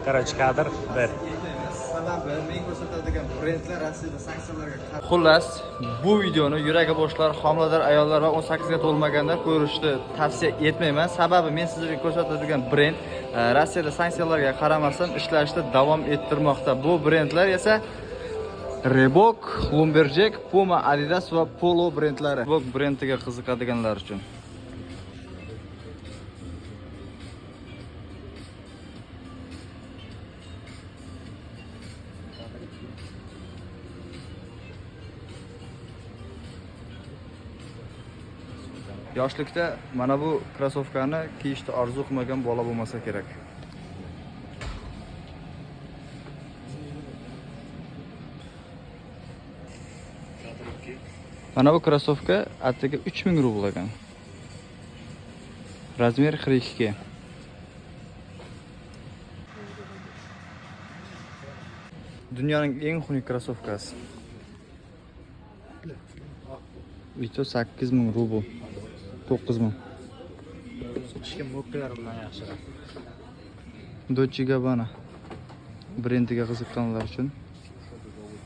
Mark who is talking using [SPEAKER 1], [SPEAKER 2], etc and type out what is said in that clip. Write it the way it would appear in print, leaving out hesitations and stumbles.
[SPEAKER 1] Короче, kadr 1.
[SPEAKER 2] Sababi men ko'rsatadigan brendlar Rossiyada sanksiyalarga qarshi.
[SPEAKER 3] Xullas, bu videoni yuragi boshlar, homilador ayollar va 18 ga to'lmaganlar ko'rishni tavsiya etmayman. Sababi men sizlarga ko'rsatadigan brend Rossiyada sanksiyalarga qaramasdan ishlashda davom ettirmoqda. Bu brendlar esa Reebok, Lumberjack, Puma, Adidas va Polo brendlari. Bu brendiga qiziqadiganlar uchun. Yoshlikda mana bu krossovkani kiyishni orzu qilmagan bola bo'lmasa kerak. Mana bu krossovka attiga 3000 rubl ekan. Razmer 42. Dunyoning eng xunuk krossovkasi. Video 8000 rubl. 9000.
[SPEAKER 1] Ishga mo'klar bilan yaxshiroq.
[SPEAKER 3] Dolce & Gabbana brendiga qiziqqanlar uchun